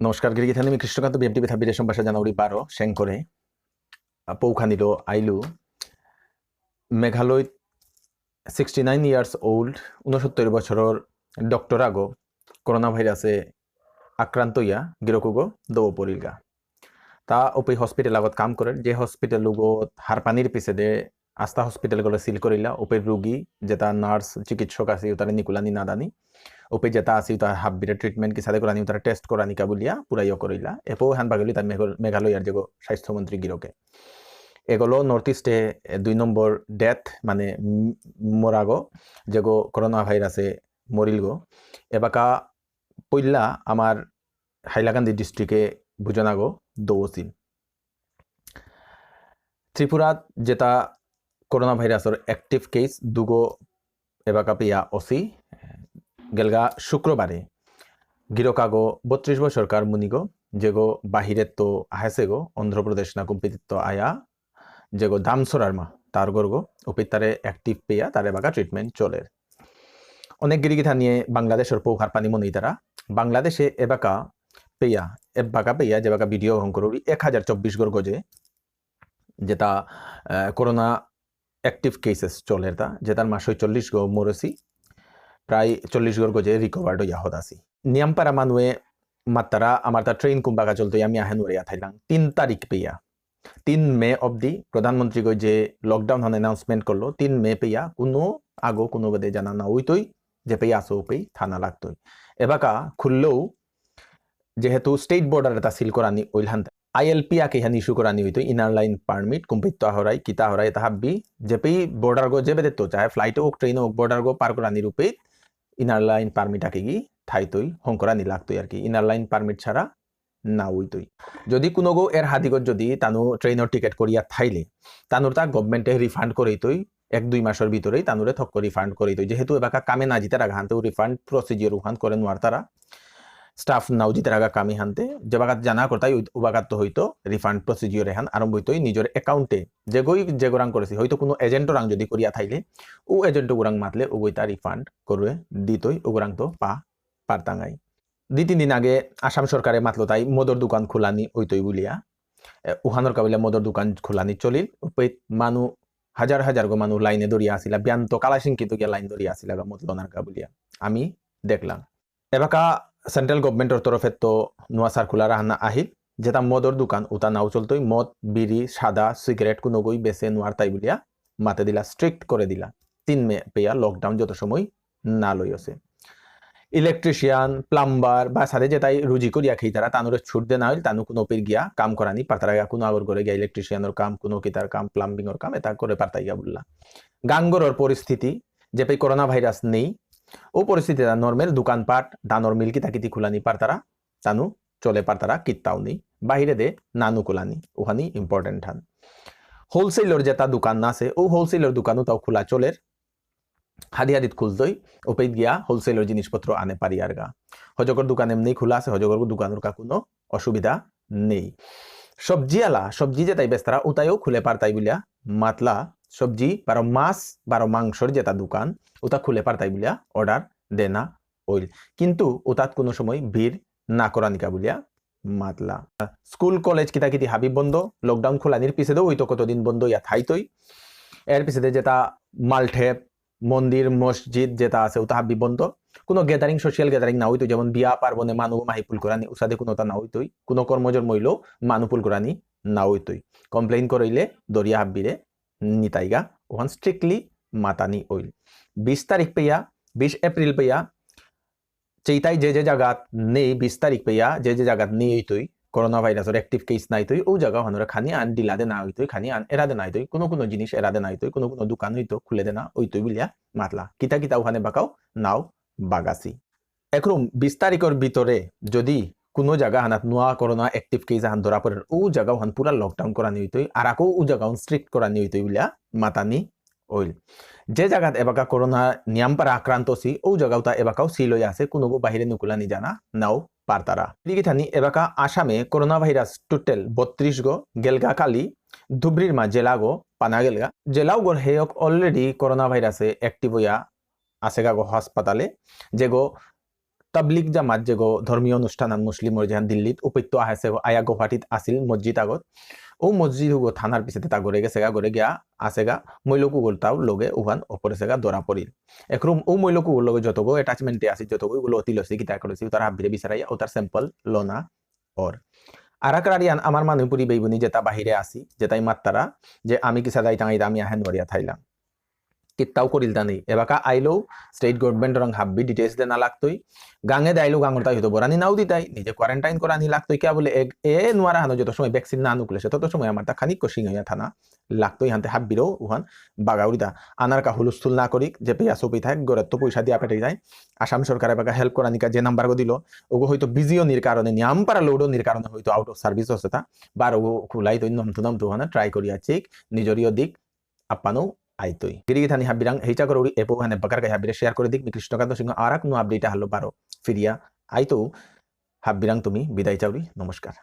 নমস্কাৰ গিৰিগিথানি আমি কৃষ্ণকান্ত বিএমটি বেথা বিদেশম ভাষা জানুৱাৰী 12 চেংকৰে পৌখানিলো আইলু মেঘালয়ত 69 ইয়ার্স ওল্ড 69 বছৰৰ ডক্টৰ আগো করোনা ভাইরাসে আক্রান্ত ইয়া গিরকুগো দৌ পৰিলগা তা ওপি হসপিটাল আগত কাম করে যে হসপিটাল লগত হারপানির পিছে দে আস্থা হসপিটাল গলে সিল করিলা ওপের রোগী যেটা নার্স চিকিৎসক আছে তারা নিকুলানি নাদানি ওপে যেটা আছে তার হাববিরে ট্রিটমেন্ট কি সাথে করানি তারা টেস্ট করানি কাবুলিয়া পুরাইও করিলা এপো হান বাগলি তার মেঘালয়ার যে স্বাস্থ্যমন্ত্রী গিরকে এগুলো নর্থ ইস্টে 2 নম্বর ডেথ মানে মরাগো যেগো করোনা ভাইরাসে মরিলগো এবাকা পইলা আমার হাইলাকান্দি ডিস্ট্রিক্টে বুজনাগো দৌসিল ত্রিপুরাত যেটা করোনা ভাইরাসের অ্যাক্টিভ কেস দুগো এবাকা পিয়া অসি গেলগা শুক্রবারে গিরকাগো 32 বছরকার মুনিগো যেগো বাহিরে তো আহেছে গো অন্ধ্রপ্রদেশ না কুম্পিত আয়া যেগো দামসরার মা তার গর্গো ওপিতারে অ্যাক্টিভ পেয়া তার এবাকা ট্রিটমেন্ট চলে অনেক গিরিগিথা নিয়ে বাংলাদেশের পৌহার পানি মনি তারা বাংলাদেশে এবাকা পেয়া যেবাকা ভিডিও হংকরি 1024 গর গজে যেটা করোনা অ্যাক্টিভ কেসেস চলে তা যেটার মাস 40 গো মরসি প্রায় 40 গর গজে রিকভার্ড হইয়া হদাসি নিয়ামপারা মানুয়ে মাত্রা আমার তা ট্রেন কুম্বাকা চলতো আমি আহেনুরিয়া থাইলাম 3 তারিখ পেয়া 3 মে অবধি প্রধানমন্ত্রী গো যে লকডাউন হন অ্যানাউন্সমেন্ট করলো 3 মে পেয়া কোনো আগো কোনো বেদে জানা না হইতই যে পেয়া আসো পেই থানা লাগতই এবাকা খুললেও যেহেতু স্টেট বর্ডার এটা সিল করানি ওইলহান ILP আকে হানি ইস্যু করানি হইতো ইনার লাইন পারমিট কুম্পিত হরাই কিতা হরাই তাহাবি যেপেই বর্ডার গো যে বেদে তো চাহে ফ্লাইট হোক ট্রেন হোক বর্ডার গো পার করানি রূপে ইনার লাইন পারমিট আকে গি থাইতই হংকরানি লাগতই আর কি ইনার লাইন পারমিট ছাড়া না হইতই যদি কোনো গো এর হাদিগত যদি তানু ট্রেনের টিকেট করিয়া থাইলে তানুর তা গভর্নমেন্টে রিফান্ড করেইতই 1-2 মাসের ভিতরেই তানুরে থক রিফান্ড করেইতই যেহেতু এবাকা কামে না জিতে রাখা হানতেও রিফান্ড প্রসিজিওর উহান করে নোয়ার তারা স্টাফ নাও জিতে রাখা কামি হানতে যে বাগাত জানা করতাই উবাগাত তো হইতো রিফান্ড প্রসিজিওর এহান আরম্ভ হইতই নিজের অ্যাকাউন্টে যে গোরাং করেছি হয়তো কোনো এজেন্ট রাং যদি করিয়া থাইলে ও এজেন্ট গোরাং মাতলে ও তা রিফান্ড করবে দিতই ও গোরাং তো পারতাঙ্গাই 2-3 দিন আগে আসাম সরকারে মাতলো তাই মদর দোকান খোলানি হইতই বলিয়া উহানোর কাবিলা মদর দোকান খোলানি চলিল মানু হাজার হাজার গো মানুষ লাইনে দড়িয়া আসিলা ব্যান্ত কালাসিংকিত গিয়া লাইন দড়িয়া আসিলা মতলনার কাবুলিয়া আমি দেখলাম এবাকা সেন্ট্রাল গভর্নমেন্টের তরফে তো নোয়া সার্কুলার আনা আহিল যেটা মদর দোকান ওটা নাও চলতই মদ বিড়ি সাদা সিগারেট কোনো গই বেছে নোয়ার তাই বলিয়া মাতে দিলা স্ট্রিক্ট করে দিলা 3 মে পেয়া লকডাউন যত সময় না লইছে ইলেকট্রিশিয়ান প্লাম্বার বা সাথে যেটাই রুজি করিয়া খেয়ে তারা তানুরে ছুট দে না হইল তানু কোনো পের গিয়া কাম করানি পারতারা কোনো আগর করে গিয়া ইলেকট্রিশিয়ানের কাম কোনো কিতার কাম প্লাম্বিংয়ের কাম এটা করে পারতাইয়া বললা গাঙ্গরর পরিস্থিতি যে পে করোনা ভাইরাস নেই ও পরিস্থিতি নর্মেল দোকানপাট দানর মিল কিতাকিতি খুলানি পারতারা তানু চলে পারতারা কিত্তাও নেই বাহিরে দে নানু কুলানি ওখানি ইম্পর্টেন্ট হান হোলসেলর যেটা দোকান আছে ও হোলসেলর দোকানও তাও খোলা চলের হাদিত খুলতই ওপেত গিয়া হোলসেলর জিনিসপত্র আনে পারি আর গা হজগর দোকান এমনি খোলা আছে হজগর দোকানের কোনো অসুবিধা নেই সবজি যেটাই বেস্তারা ওটাইও খুলে পারতাই বলিয়া মাতলা সবজি বারো মাছ বারো মাংসর যেটা দোকান ওটা খুলে পারতাই বলিয়া অর্ডার দেনা ওইল কিন্তু ওটাত কোনো সময় ভিড় না করানিকা বলিয়া মাতলা স্কুল কলেজ কিতাকিতি হাবি বন্ধ লকডাউন খোলানির পিছে ওই তো কতদিন বন্ধ ইয়া থাইতই এর পিছে যেটা মালঠেপ মন্দির মসজিদ যেটা আছে ওটা হাবি বন্ধ কোনো গ্যাদারিং সোশিয়াল গ্যাদারিং না হইতো যেমন বিয়া পার্বণে মানু মাহিপুল করানি উসাদে কোনোটা না হইতই কোনো কর্মজর মইল মানুপুল করানি না হইতই কমপ্লেইন করাইলে দরিয়া হাব্বিরে নিতাইগা ওখান স্ট্রিক্টলি মাতানি ওইল 20 তারিখ পেয়া 20 এপ্রিল পেয়া চেইতাই যে জায়গাত নেই 20 তারিখ পেয়া যে জায়গাত নেই হইতই করোনা ভাইরাসের অ্যাক্টিভ কেস নাই তৈ ও জায়গা হনরা খানি আন ডিলাদে না হইতই খানি আন এরাদে নাই তৈ কোনো জিনিস এরাদে নাই তৈ কোনো দোকান হইতো খুলে দে না হইতই বলিয়া মাতলা কিতা ওখানে বাকাও নাও বাগাসি একরম 20 তারিখের ভিতরে যদি কোনো জায়গা হানাত নোয়া করোনা অ্যাক্টিভ কেস হান ধরা পড়ে ও জায়গা হান পুরা লকডাউন করানি হইতই আর আকো ও জায়গা স্ট্রিক্ট করানি হইতই বলিয়া মাতানি ওইল যে জায়গাত এবাকা করোনা নিয়ামপারা আক্রান্ত সি ও জায়গাটা এবাকাও সিল হয়ে আছে কোনো বাহিরে নুকুলানি জানা নাও পারতারা লিগিথানি এবাকা আসামে করোনা ভাইরাস টোটাল 32 গো গেলগা কালি ধুবরির মা জেলাগো পানা গেলগা জেলাও গর হেয়ক অলরেডি করোনা ভাইরাসে অ্যাক্টিভ হইয়া আছে গা গো হাসপাতালে যে গো তাবলিগ জামাত যে গো ধর্মীয় অনুষ্ঠান মুসলিমৰ যেহান দিল্লীত উপত্য আহেছে আয়া গুৱাহাটীত আছিল মসজিদ আগত ও মসজিদ হুগো থানার পিছতে তা গড়ে গেছে গড়ে গিয়া আসেগা মৈলকু গোলতাও লগে উহান ওপরে সেগা ধরা পড়িল একরুম ও মৈলকু গোল লগে যতগো অ্যাটাচমেন্টে আছে যতগো গুলো অতি লসি কিতা করেছি তার হাবিরে বিচারাইয়া ও তার স্যাম্পল লনা ওর আরাকারিয়ান আমার মানুপুরি বেইবনি যেটা বাহিরে আসি যেটাই মাত্তারা যে আমি কি সাদাই টাঙাই আমি আহেন নরিয়া থাইলাম কিত্তাও করিল তা নেই এবাকা আইলো স্টেট গভর্নমেন্ট রং হাব্বি ডিটেলস দে না লাগতোই গাঙে দাইলো গাঙর তাই হতো বরানি নাও দিতাই নিজে কোয়ারেন্টাইন করা নি লাগতোই কে বলে এ নোয়ারা হানো যত সময় ভ্যাকসিন না নুকলেছে তত সময় আমার তা খানিক কষিং হইয়া থানা লাগতোই হানতে হাব্বিরও উহান বাগাউরিতা আনার কা হুলস্থুল না করিক যে পেয়া সপি থাক গড়ের তো পয়সা দিয়া পেটে যায় আসাম সরকার এবাকা হেল্প করা নিকা যে নাম্বার গো দিল ওগো হয়তো বিজিও নির কারণে নিয়াম পারা লোডও নির কারণে হয়তো আউট অফ সার্ভিস হচ্ছে তা বার ওগো খুলাই তো নমতু হানা ট্রাই করিয়া চেক নিজরিও দিক আপানো আইতোই গিরিগি থানি হাবিরাং হেইটা করে এপো হানে বাকার গায় হাবিরে শেয়ার করে দিক কৃষ্ণকান্ত সিংহ আরাক নো আপডেট হালো পারো ফিরিয়া আইতো হাবিরাং তুমি বিদায় চাউরি নমস্কার।